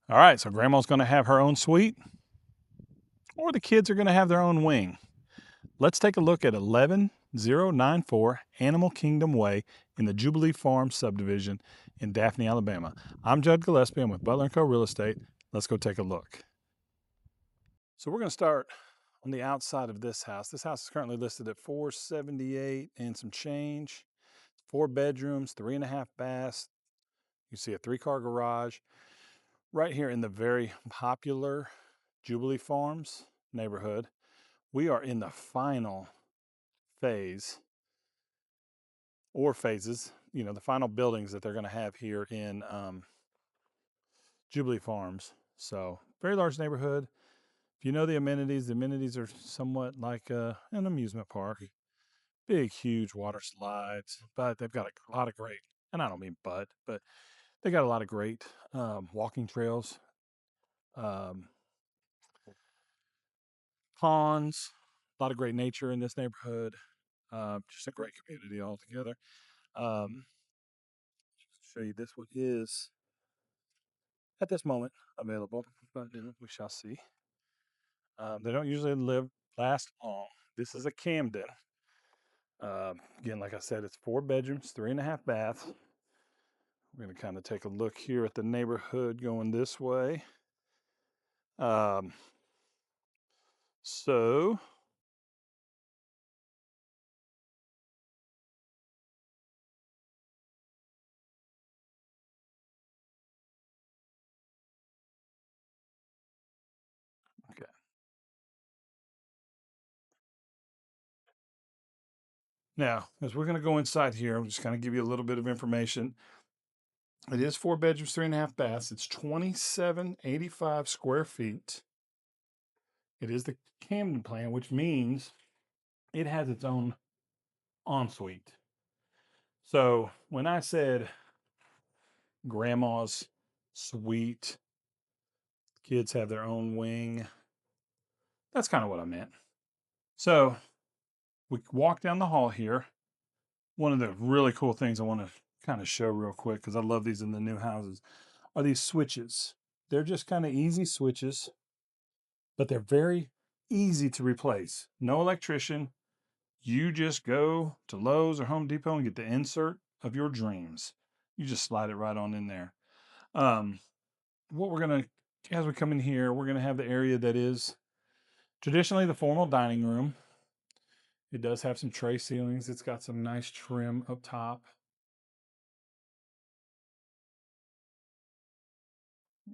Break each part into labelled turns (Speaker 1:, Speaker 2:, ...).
Speaker 1: All right, so grandma's going to have her own suite, or the kids are going to have their own wing. Let's take a look at 11094 Animal Kingdom Way in the Jubilee Farms subdivision in Daphne, Alabama. I'm Judd Gillespie. I'm with Baldwin County Real Estate. Let's go take a look. So we're going to start on the outside of this house. This house is currently listed at $478 and some change. 4 bedrooms, 3.5 baths. You see a 3-car garage right here in the very popular Jubilee Farms neighborhood. We are in the final phase or phases, the final buildings that they're going to have here in Jubilee Farms. So, very large neighborhood. If you know the amenities are somewhat like an amusement park. Big, huge water slides, but they've got a lot of great, and I don't mean but they got a lot of great walking trails, um, ponds, a lot of great nature in this neighborhood. Just a great community altogether. Um, show you this one is at this moment available, but we shall see. They don't usually last long. This is a Camden. Again, like I said, it's 4 bedrooms, 3.5 baths. We're going to kind of take a look here at the neighborhood going this way. Um, so okay. Now, as we're going to go inside here, I'm just going to give you a little bit of information. It is 4 bedrooms, 3.5 baths. It's 2785 square feet. It is the Camden plan, which means it has its own ensuite. So when I said grandma's suite, kids have their own wing, that's kind of what I meant. So we walk down the hall here. One of the really cool things I want to kind of show real quick, because I love these in the new houses, are these switches. They're just kind of easy switches, but they're very easy to replace. No electrician. You just go to Lowe's or Home Depot and get the insert of your dreams. You just slide it right on in there. What we're going to, as we come in here, we're going to have the area that is traditionally the formal dining room. It does have some tray ceilings. It's got some nice trim up top.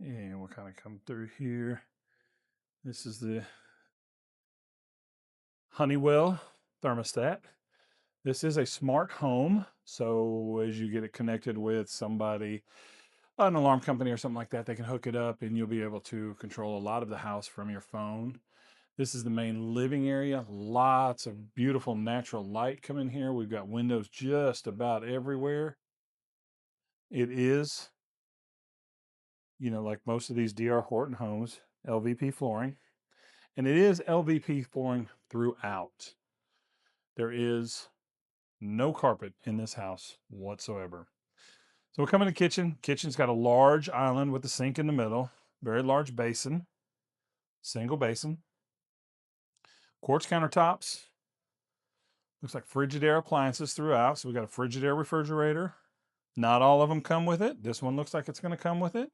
Speaker 1: And we'll kind of come through here. This is the Honeywell thermostat. This is a smart home. So as you get it connected with somebody, an alarm company or something like that, they can hook it up and you'll be able to control a lot of the house from your phone. This is the main living area. Lots of beautiful natural light coming here. We've got windows just about everywhere. It is, like most of these D.R. Horton homes, LVP flooring. And it is LVP flooring throughout. There is no carpet in this house whatsoever. So we come in the kitchen. Kitchen's got a large island with a sink in the middle, very large basin, single basin, quartz countertops. Looks like Frigidaire appliances throughout. So we got a Frigidaire refrigerator. Not all of them come with it. This one looks like it's going to come with it.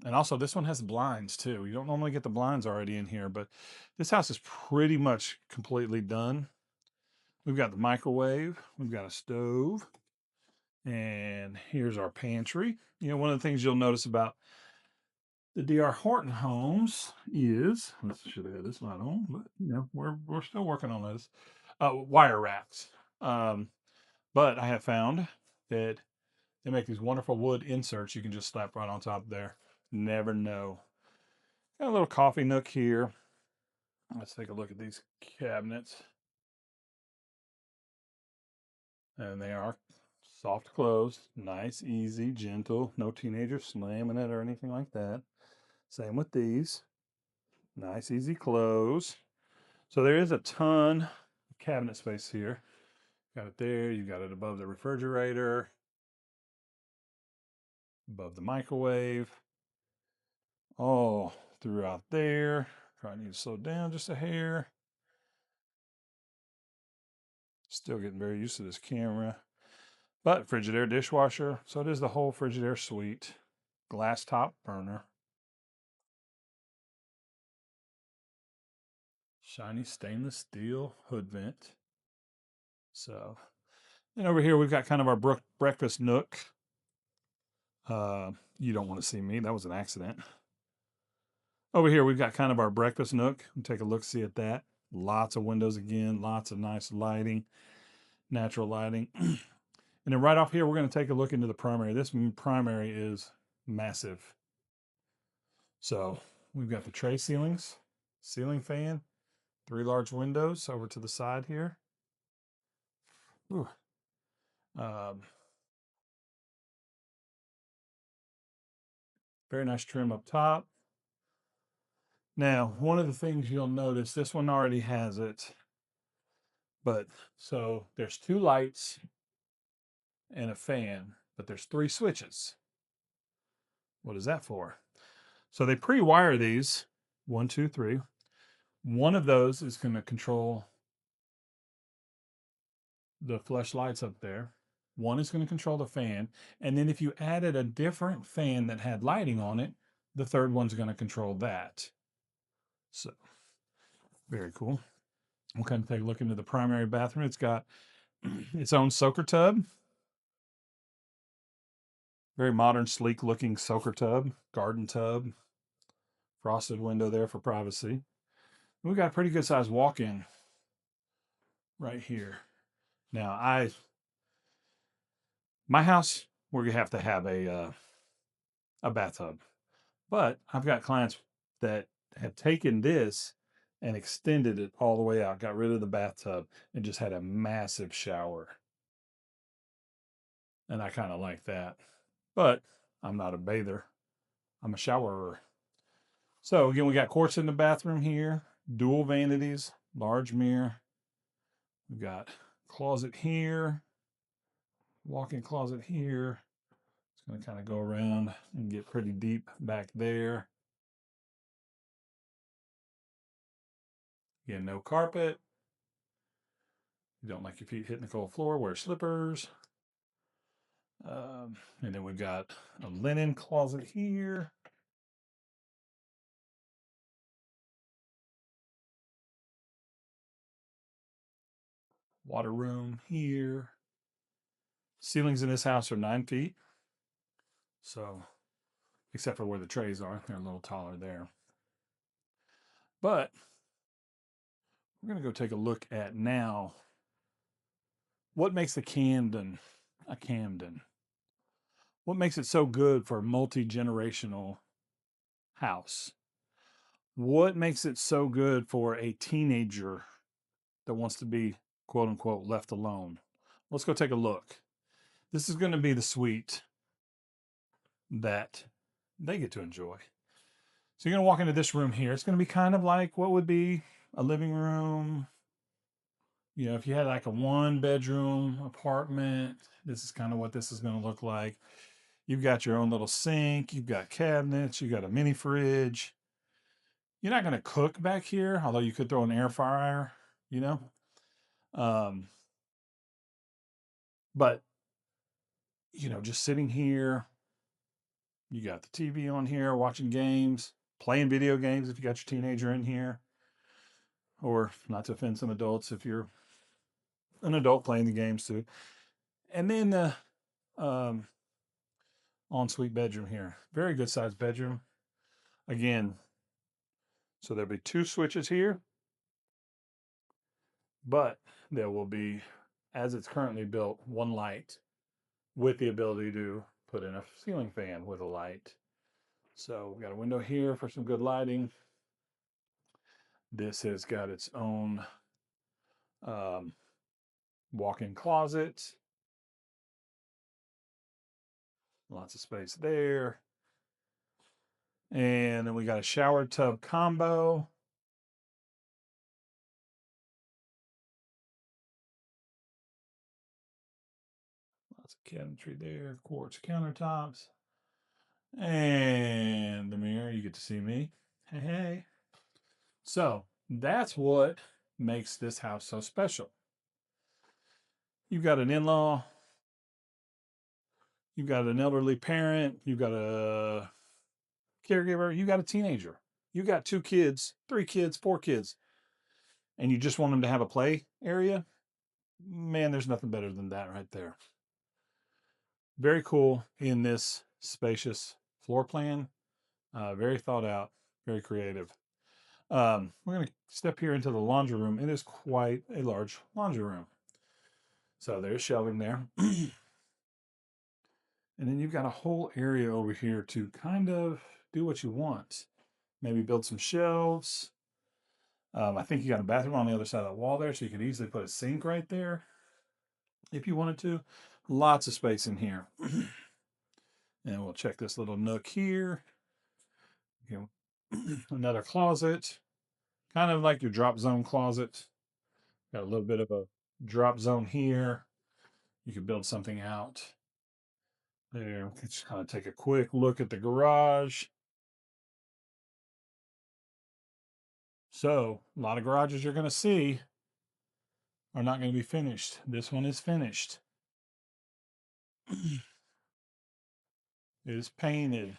Speaker 1: And also this one has blinds too. You don't normally get the blinds already in here, but this house is pretty much completely done. We've got the microwave. We've got a stove. And here's our pantry. One of the things you'll notice about the D.R. Horton homes is, let's should have had this light on, but we're still working on this. Wire racks. But I have found that they make these wonderful wood inserts you can just slap right on top there. Never know. Got a little coffee nook here. Let's take a look at these cabinets. And they are soft close, nice, easy, gentle, no teenager slamming it or anything like that. Same with these. Nice, easy close. So there is a ton of cabinet space here. Got it there. You got it above the refrigerator. above the microwave. All throughout there. Probably need to slow down just a hair. Still getting very used to this camera. But Frigidaire dishwasher. So it is the whole Frigidaire suite. Glass top burner. Shiny stainless steel hood vent. So, and over here we've got kind of our breakfast nook. You don't want to see me. That was an accident. Over here we've got kind of our breakfast nook. Take a look, see at that. Lots of windows again. Lots of nice lighting. Natural lighting. And then right off here, we're going to take a look into the primary. This primary is massive. So we've got the tray ceilings, ceiling fan, 3 large windows over to the side here. Ooh. Very nice trim up top. Now, one of the things you'll notice, this one already has it. But so there's 2 lights and a fan, but there's 3 switches. What is that for? So they pre-wire these 1, 2, 3. One of those is going to control the flush lights up there. One is going to control the fan. And then if you added a different fan that had lighting on it, the third one's going to control that. So, very cool. We'll kind of take a look into the primary bathroom. It's got its own soaker tub. Very modern, sleek looking soaker tub, garden tub, frosted window there for privacy. We've got a pretty good sized walk-in right here. Now, my house, we're gonna have to have a bathtub, but I've got clients that have taken this and extended it all the way out, got rid of the bathtub, and just had a massive shower. And I kind of like that, but I'm not a bather. I'm a showerer. So again, we got quartz in the bathroom here, dual vanities, large mirror. We've got closet here, walk-in closet here. It's going to kind of go around and get pretty deep back there. Again, no carpet. You don't like your feet hitting the cold floor, wear slippers. And then we've got a linen closet here. Water room here. Ceilings in this house are 9 feet. So, except for where the trays are, they're a little taller there. But we're going to go take a look at now what makes a Camden a Camden. What makes it so good for a multi-generational house? What makes it so good for a teenager that wants to be quote unquote left alone? Let's go take a look. This is going to be the suite that they get to enjoy. So you're going to walk into this room here. It's going to be kind of like what would be a living room. You know, if you had like a 1-bedroom apartment, this is kind of what this is going to look like. You've got your own little sink. You've got cabinets. You've got a mini fridge. You're not going to cook back here, although you could throw an air fryer, you know. But, you know, just sitting here, you got the TV on here, watching games, playing video games if you got your teenager in here. Or not to offend some adults if you're an adult playing the games too. And then the ensuite bedroom here. Very good sized bedroom. Again, so there'll be 2 switches here, but there will be, as it's currently built, 1 light with the ability to put in a ceiling fan with a light. So we've got a window here for some good lighting. This has got its own walk-in closet. Lots of space there. And then we got a shower tub combo. Lots of cabinetry there, quartz countertops. And the mirror, you get to see me. Hey, hey. So that's what makes this house so special. You've got an in-law, you've got an elderly parent, you've got a caregiver, you got a teenager, you got 2 kids, 3 kids, 4 kids, and you just want them to have a play area. Man, there's nothing better than that right there. Very cool in this spacious floor plan. Very thought out, very creative. We're going to step here into the laundry room. It is quite a large laundry room. So there's shelving there. And then you've got a whole area over here to kind of do what you want. Maybe build some shelves. I think you got a bathroom on the other side of the wall there, so you could easily put a sink right there if you wanted to. Lots of space in here. And we'll check this little nook here. You know, another closet, kind of like your drop zone closet. Got a little bit of a drop zone here. You could build something out there. Let's kind of take a quick look at the garage. So a lot of garages you're going to see are not going to be finished. This one is finished. It is painted.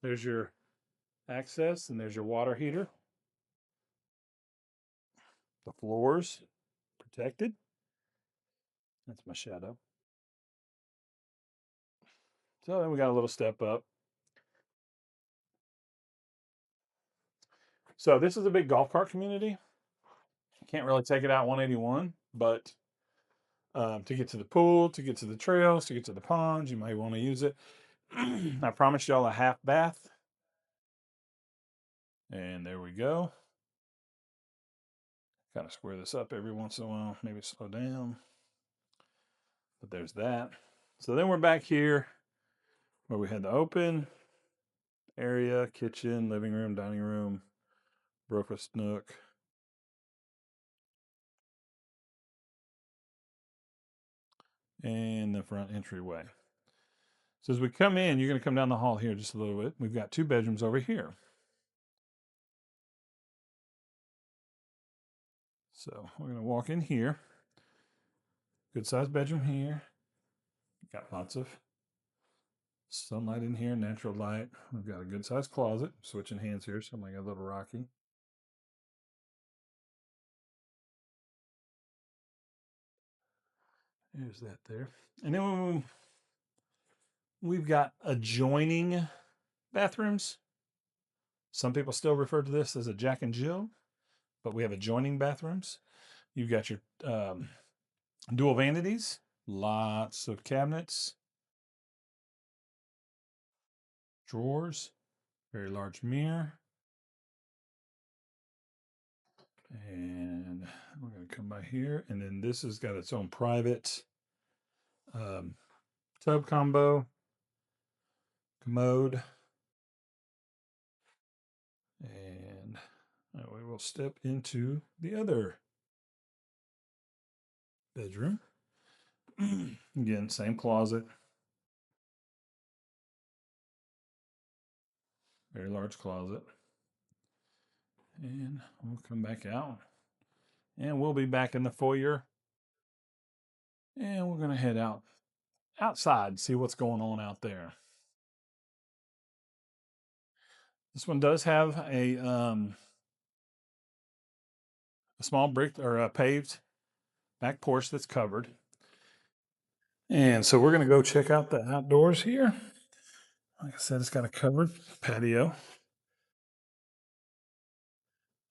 Speaker 1: There's your access and there's your water heater. The floors protected. That's my shadow. So then we got a little step up. So this is a big golf cart community. Can't really take it out 181, but to get to the pool, to get to the trails, to get to the ponds, you might want to use it. I promised y'all a half bath. And there we go. Kind of square this up every once in a while, maybe slow down. But there's that. So then we're back here where we had the open area, kitchen, living room, dining room, breakfast nook. And the front entryway. So as we come in, you're going to come down the hall here just a little bit. We've got 2 bedrooms over here. So we're going to walk in here. Good sized bedroom here. Got lots of sunlight in here, natural light. We've got a good sized closet. Switching hands here, so I'm like a little rocky. There's that there. And then we've got adjoining bathrooms. Some people still refer to this as a Jack and Jill, but we have adjoining bathrooms. You've got your dual vanities, lots of cabinets, drawers, very large mirror. And we're going to come by here. And then this has got its own private tub combo, commode. And we will step into the other bedroom. Again, same closet. Very large closet. And we'll come back out. And we'll be back in the foyer. And we're going to head outside, see what's going on out there. This one does have a small brick or a paved back porch that's covered. And so we're going to go check out the outdoors here. Like I said, it's got a covered patio.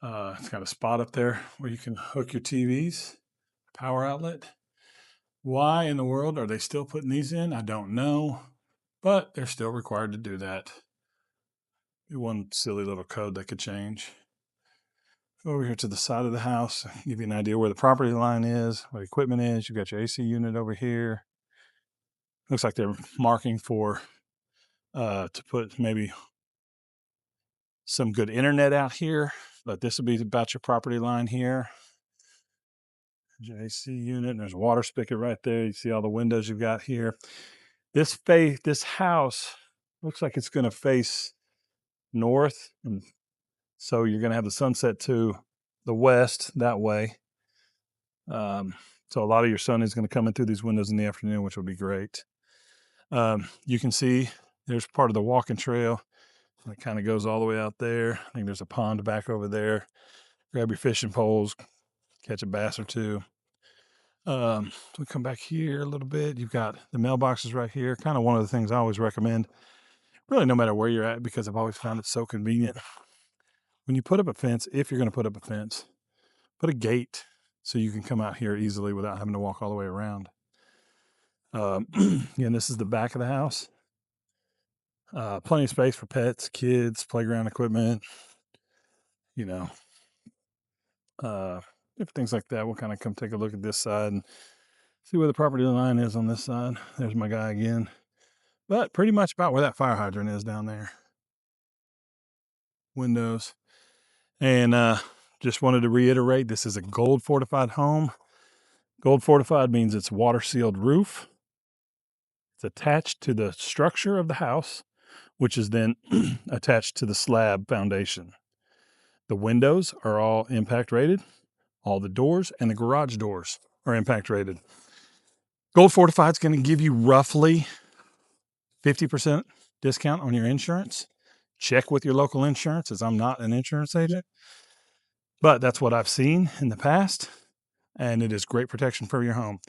Speaker 1: It's got a spot up there where you can hook your TVs, power outlet. Why in the world are they still putting these in? I don't know, but they're still required to do that. One silly little code that could change. Over here to the side of the house, give you an idea where the property line is, what equipment is. You've got your AC unit over here. Looks like they're marking for to put maybe some good internet out here, but this will be about your property line here. There's your AC unit, and there's a water spigot right there. You see all the windows you've got here. This house looks like it's going to face north, and so you're going to have the sunset to the west that way. So a lot of your sun is going to come in through these windows in the afternoon, which will be great. You can see there's part of the walking trail. It kind of goes all the way out there. I think there's a pond back over there. Grab your fishing poles, catch a bass or two. We come back here a little bit. You've got the mailboxes right here. Kind of one of the things I always recommend, really no matter where you're at, because I've always found it so convenient. When you put up a fence, if you're going to put up a fence, put a gate so you can come out here easily without having to walk all the way around. Again, this is the back of the house. Plenty of space for pets, kids, playground equipment, you know, different things like that. We'll kind of come take a look at this side and see where the property line is on this side. There's my guy again. But pretty much about where that fire hydrant is down there. Windows. And just wanted to reiterate, this is a gold fortified home. Gold fortified means it's water sealed roof. It's attached to the structure of the house, which is then attached to the slab foundation. The windows are all impact rated. All the doors and the garage doors are impact rated. Gold Fortified is going to give you roughly 50% discount on your insurance. Check with your local insurance, as I'm not an insurance agent, but that's what I've seen in the past, and it is great protection for your home.